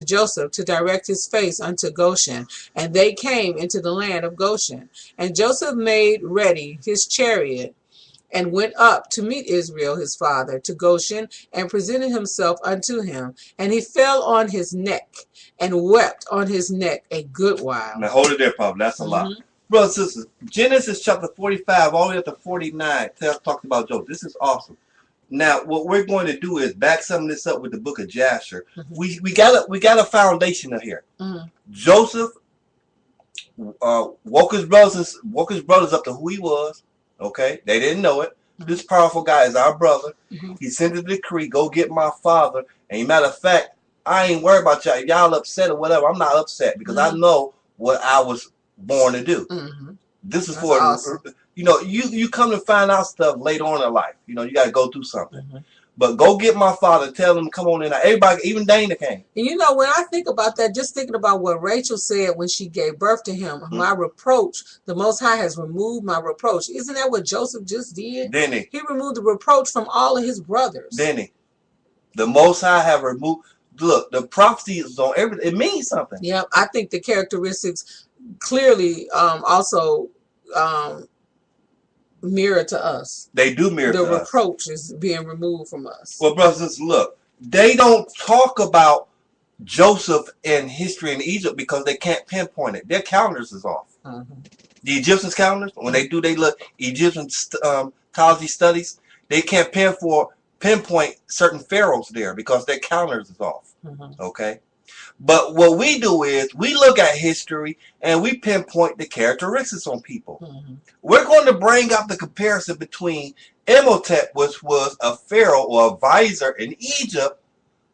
Joseph to direct his face unto Goshen, and they came into the land of Goshen. And Joseph made ready his chariot and went up to meet Israel his father to Goshen, and presented himself unto him. And he fell on his neck and wept on his neck a good while. Now hold it there, Papa. That's a lot. Brothers and sisters, Genesis chapter 45 all the way up to 49 talks about Joseph. This is awesome. Now, what we're going to do is back some of this up with the book of Jasher. We got a foundation of here. Joseph woke his brothers up to who he was. Okay, they didn't know it. This powerful guy is our brother. He sent a decree, go get my father. And matter of fact, I ain't worried about y'all. Y'all upset or whatever. I'm not upset because I know what I was born to do. This is for awesome. You come to find out stuff later on in life. You got to go through something. But go get my father. Tell him come on in. Everybody, even Dana came. And when I think about that, just thinking about what Rachel said when she gave birth to him, my reproach, the Most High has removed my reproach. Isn't that what Joseph just did? He removed the reproach from all of his brothers. The Most High have removed. Look, the prophecy is on everything. It means something. Yeah, I think the characteristics clearly also mirror to us. They do mirror to us. The reproach is being removed from us. Well, brothers, look, they don't talk about Joseph and history in Egypt because they can't pinpoint it. Their calendars is off. The Egyptians' calendars, when they do they look Egyptian theology studies, they can't pinpoint certain pharaohs there because their calendars is off. Okay? But what we do is we look at history and we pinpoint the characteristics on people. We're going to bring up the comparison between Imhotep, which was a pharaoh or a vizier in Egypt,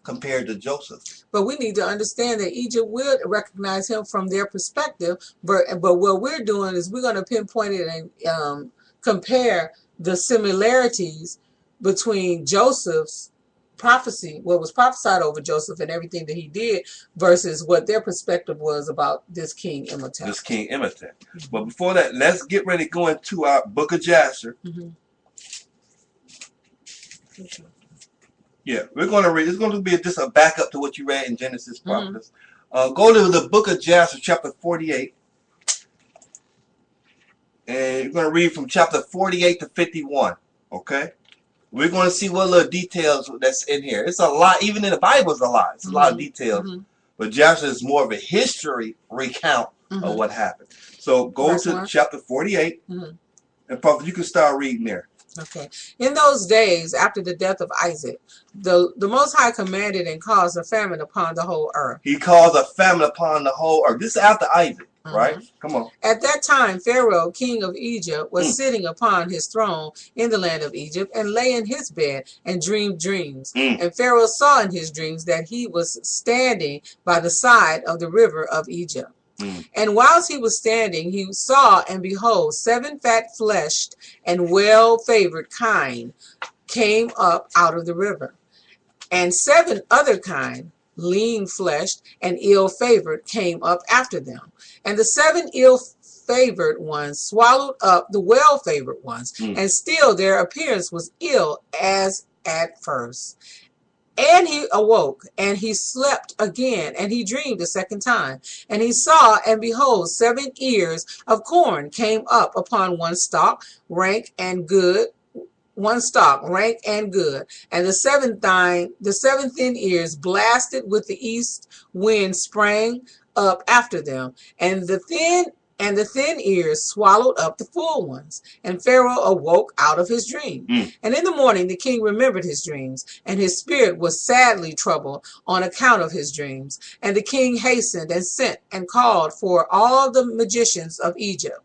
compared to Joseph. But we need to understand that Egypt will recognize him from their perspective. But what we're doing is we're going to pinpoint it and compare the similarities between Joseph's prophecy, what was prophesied over Joseph and everything that he did, versus what their perspective was about this King Imhotep. But before that, let's get ready to go into our book of Jasher. Yeah, we're going to read. It's going to be just a backup to what you read in Genesis prophets. Go to the book of Jasher, chapter 48. And you're going to read from chapter 48 to 51. Okay? We're going to see what little details that's in here. It's a lot. Even in the Bible, it's a lot. It's a lot of details. But Jasher is more of a history recount of what happened. So go to chapter 48. And Prophet, you can start reading there. Okay. In those days, after the death of Isaac, the Most High commanded and caused a famine upon the whole earth. He caused a famine upon the whole earth. This is after Isaac, right? Come on. At that time, Pharaoh, king of Egypt, was sitting upon his throne in the land of Egypt, and lay in his bed and dreamed dreams. And Pharaoh saw in his dreams that he was standing by the side of the river of Egypt. And whilst he was standing, he saw, and behold, 7 fat-fleshed and well-favored kine came up out of the river. And 7 other kine, lean-fleshed and ill-favored, came up after them. And the 7 ill-favored ones swallowed up the well-favored ones. And still their appearance was ill as at first. And he awoke, and he slept again, and he dreamed a second time. And he saw, and behold, 7 ears of corn came up upon one stalk, rank and good. And the 7 thin ears, blasted with the east wind, sprang up after them. And the thin ears swallowed up the full ones. And Pharaoh awoke out of his dream. And in the morning the king remembered his dreams, and his spirit was sadly troubled on account of his dreams. And the king hastened and sent and called for all the magicians of Egypt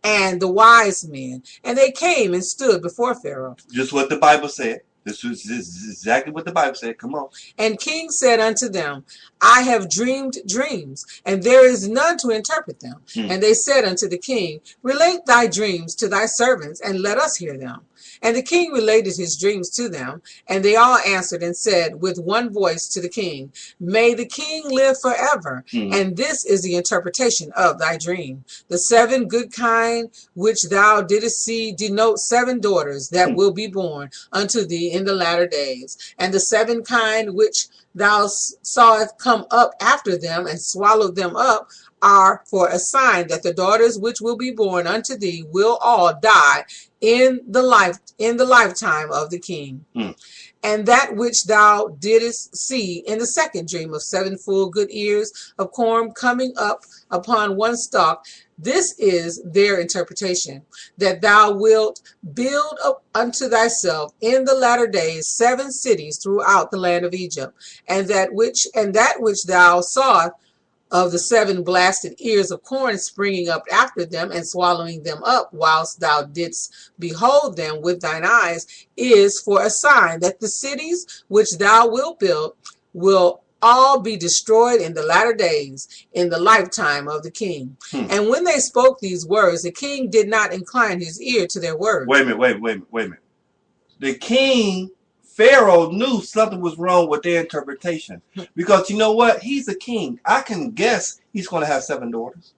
and the wise men, and they came and stood before Pharaoh. Just what the Bible said. This is exactly what the Bible said. Come on. And king said unto them, I have dreamed dreams, and there is none to interpret them. And they said unto the king, relate thy dreams to thy servants, and let us hear them. And the king related his dreams to them, and they all answered and said with one voice to the king, May the king live forever. And this is the interpretation of thy dream. The 7 good kine which thou didst see denote 7 daughters that will be born unto thee in the latter days. And the 7 kine which thou sawest come up after them and swallowed them up are for a sign that the daughters which will be born unto thee will all die in the lifetime of the king. And that which thou didst see in the second dream of 7 full good ears of corn coming up upon one stalk, this is their interpretation, that thou wilt build up unto thyself in the latter days 7 cities throughout the land of Egypt, and that which thou sawest of the 7 blasted ears of corn springing up after them and swallowing them up, whilst thou didst behold them with thine eyes, is for a sign that the cities which thou wilt build will all be destroyed in the latter days, in the lifetime of the king. And when they spoke these words, the king did not incline his ear to their words. Wait a minute. The king, Pharaoh, knew something was wrong with their interpretation. Because you know what? He's a king. I can guess he's going to have 7 daughters.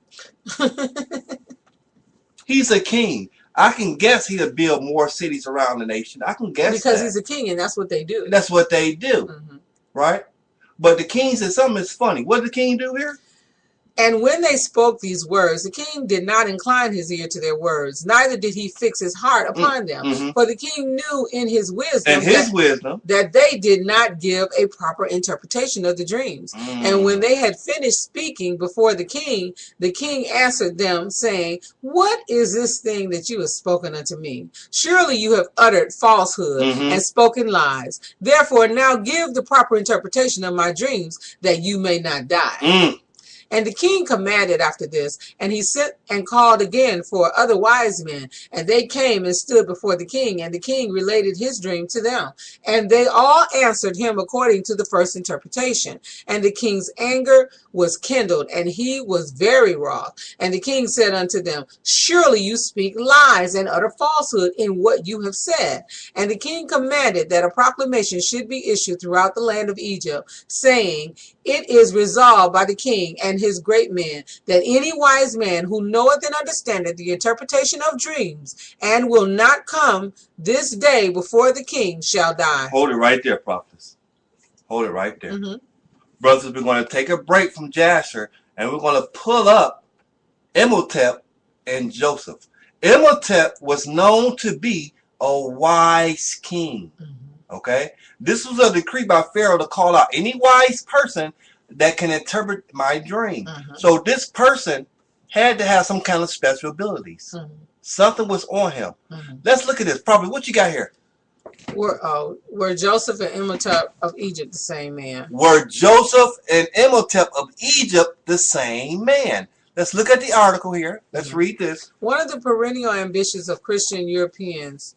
He's a king. I can guess he'll build more cities around the nation. I can guess because he's a king, and that's what they do. That's what they do. Right? But the king said something is funny. What did the king do here? And when they spoke these words, the king did not incline his ear to their words, neither did he fix his heart upon them. For the king knew in his wisdom, that they did not give a proper interpretation of the dreams. And when they had finished speaking before the king answered them, saying, What is this thing that you have spoken unto me? Surely you have uttered falsehood and spoken lies. Therefore now give the proper interpretation of my dreams, that you may not die. And the king commanded after this, and he sent and called again for other wise men, and they came and stood before the king, and the king related his dream to them. And they all answered him according to the first interpretation. And the king's anger was kindled, and he was very wroth. And the king said unto them, Surely you speak lies and utter falsehood in what you have said. And the king commanded that a proclamation should be issued throughout the land of Egypt, saying, It is resolved by the king and his great men, that any wise man who knoweth and understandeth the interpretation of dreams, and will not come this day before the king, shall die. Hold it right there, prophets. Hold it right there. Brothers, we're going to take a break from Jasher, and we're going to pull up Imhotep and Joseph. Imhotep was known to be a wise king. Okay? This was a decree by Pharaoh to call out any wise person that can interpret my dream. So this person had to have some kind of special abilities. Something was on him. Let's look at this. Probably what you got here? Were Joseph and Imhotep of Egypt the same man? Were Joseph and Imhotep of Egypt the same man? Let's look at the article here. Let's read this. One of the perennial ambitions of Christian Europeans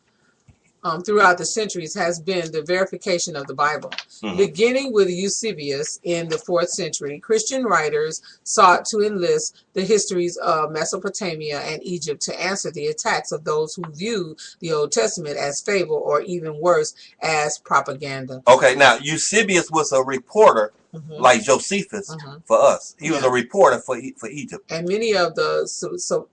throughout the centuries has been the verification of the Bible. Beginning with Eusebius in the 4th century, Christian writers sought to enlist the histories of Mesopotamia and Egypt to answer the attacks of those who view the Old Testament as fable, or even worse, as propaganda. Okay, now Eusebius was a reporter like Josephus for us. He was a reporter for Egypt. And many of the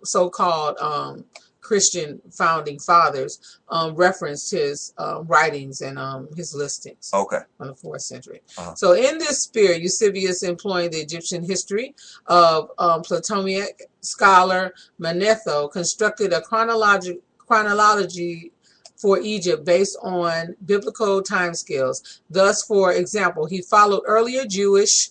so-called Christian founding fathers referenced his writings and his listings on the 4th century. So in this spirit, Eusebius, employing the Egyptian history of Ptolemaic scholar Manetho, constructed a chronology for Egypt based on biblical timescales. Thus, for example, he followed earlier Jewish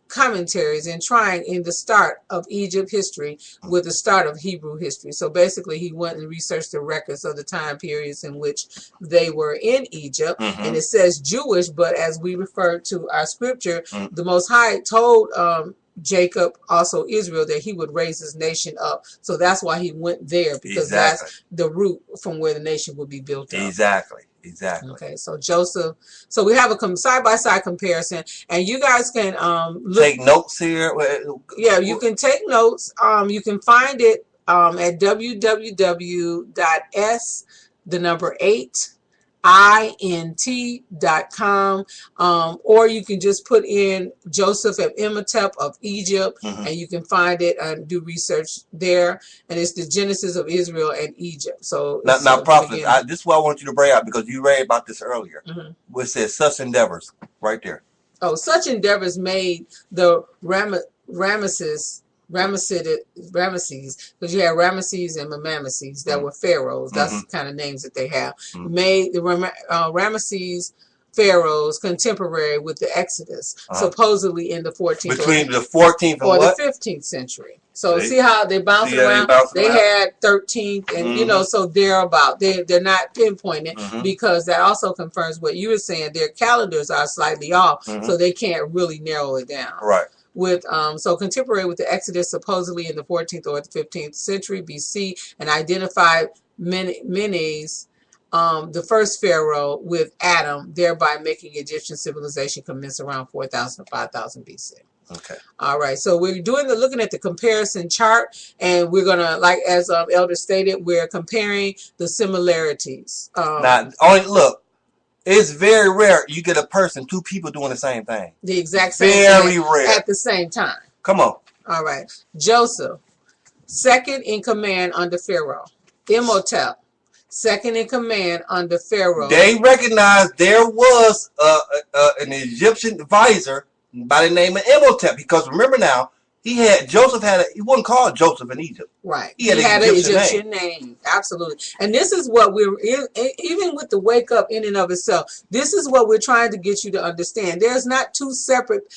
commentaries and trying in the start of Egypt history with the start of Hebrew history. So basically he went and researched the records of the time periods in which they were in Egypt. And it says Jewish, but as we refer to our scripture, the Most High told Jacob, also Israel, that he would raise his nation up. So that's why he went there, because that's the root from where the nation would be built up. Exactly. Okay, so Joseph. So we have a side-by-side comparison, and you guys can take notes here. Yeah, you can take notes. You can find it at www.s the number 8, int.com, or you can just put in Joseph of Imhotep of Egypt, and you can find it and do research there. And it's the Genesis of Israel and Egypt. So now Prophet, this is what I want you to bring out, because you read about this earlier. Where it says such endeavors right there. Oh, such endeavors made the Ramesses, because you had Ramesses and Mamesses that were pharaohs. That's the kind of names that they have. Made the Ramesses pharaohs contemporary with the Exodus, supposedly in the 14th between the 14th and or what? the 15th century. So see how they bouncing around? They had 13th, and you know, so they're about they're not pinpointed, because that also confirms what you were saying. Their calendars are slightly off, so they can't really narrow it down. Right. With so contemporary with the Exodus, supposedly in the 14th or the 15th century BC, and identified Menes, the first pharaoh, with Adam, thereby making Egyptian civilization commence around 4,000 to 5,000 BC. Okay. All right. So we're looking at the comparison chart, and we're gonna, like as Elder stated, we're comparing the similarities. Now, only look. It's very rare you get a person, 2 people doing the same thing. The exact same very thing rare. at the same time. Come on. All right. Joseph, second in command under Pharaoh. Imhotep, second in command under Pharaoh. They recognized there was an Egyptian advisor by the name of Imhotep, because remember now, he wasn't called Joseph in Egypt. Right. He had an Egyptian name. Absolutely. And this is what even with the wake up in and of itself, this is what we're trying to get you to understand. There's not 2 separate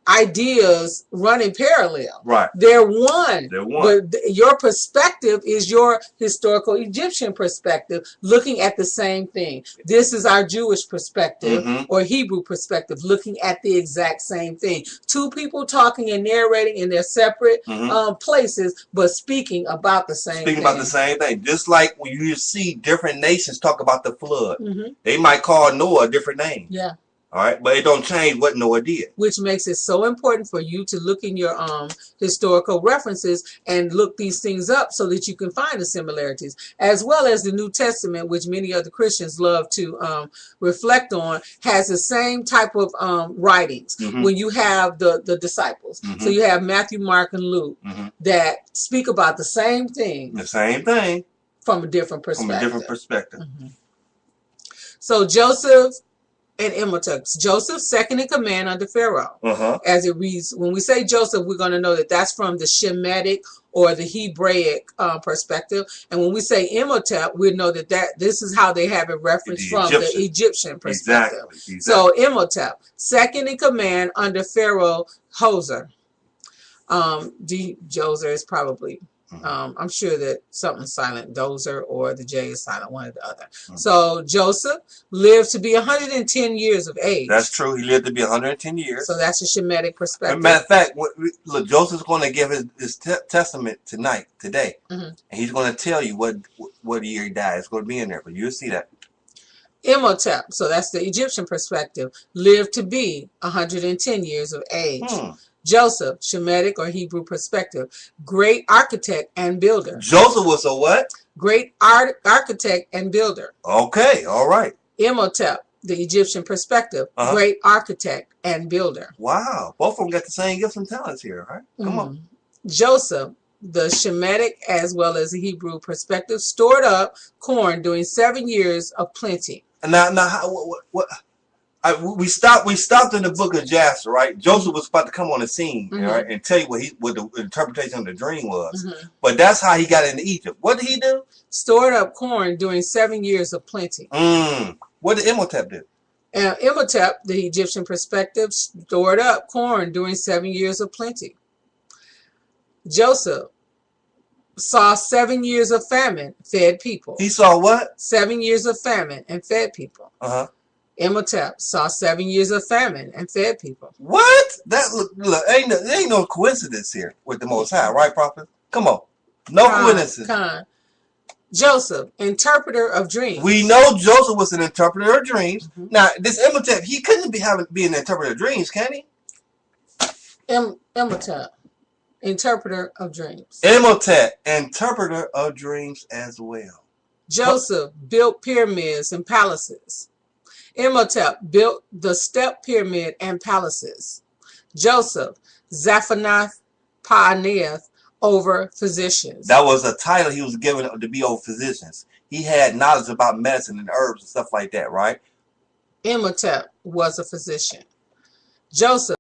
ideas running parallel. Right. They're one. They're one. But your perspective is your historical Egyptian perspective, looking at the same thing. This is our Jewish perspective or Hebrew perspective, looking at the exact same thing. 2 people talking and narrating in their separate places, but speaking about the same thing. Speaking about the same thing. Just like when you see different nations talk about the flood. They might call Noah a different name. Yeah. All right, but it don't change what Noah did. Which makes it so important for you to look in your historical references and look these things up so that you can find the similarities, as well as the New Testament, which many other Christians love to reflect on, has the same type of writings when you have the disciples. So you have Matthew, Mark, and Luke that speak about the same thing. The same thing. From a different perspective. From a different perspective. So Joseph and Imhotep. Joseph, second in command under Pharaoh. As it reads, when we say Joseph, we're going to know that that's from the Shemitic or the Hebraic perspective. And when we say Imhotep, we know that this is how they have it referenced from the Egyptian perspective. Exactly. So Imhotep, second in command under Pharaoh Hoser. Joser is probably... I'm sure that something's silent, Dozer, or the J is silent, one or the other. So Joseph lived to be 110 years of age. That's true. He lived to be 110 years. So that's a Shemitic perspective. Matter of fact, look, Joseph's going to give his testament today. And he's going to tell you what year he died. It's going to be in there, but you'll see that. Imhotep, so that's the Egyptian perspective, lived to be 110 years of age. Joseph, Shemitic or Hebrew perspective, great architect and builder. Joseph was a what? Great architect and builder. Okay, all right. Imhotep, the Egyptian perspective, great architect and builder. Wow, both of them got the same gifts and talents here, right? Come on. Joseph, the Shemitic as well as the Hebrew perspective, stored up corn during 7 years of plenty. And now, what? We stopped in the book of Jasher, right? Joseph was about to come on the scene, right, and tell you what the interpretation of the dream was. But that's how he got into Egypt. What did he do? Stored up corn during 7 years of plenty. What did Imhotep do? Imhotep, the Egyptian perspective, stored up corn during 7 years of plenty. Joseph saw 7 years of famine, fed people. He saw what? 7 years of famine and fed people. Imhotep saw 7 years of famine and fed people. What? That look ain't no coincidence here with the Most High, right, Prophet? Come on, no coincidence. Joseph, interpreter of dreams. We know Joseph was an interpreter of dreams. Now, this Imhotep, he couldn't be an interpreter of dreams, can he? Imhotep, interpreter of dreams. Imhotep, interpreter of dreams as well. Joseph built pyramids and palaces. Imhotep built the step pyramid and palaces. Joseph, Zaphanath Paaneah over physicians. That was a title he was given to be over physicians. He had knowledge about medicine and herbs and stuff like that, right? Imhotep was a physician. Joseph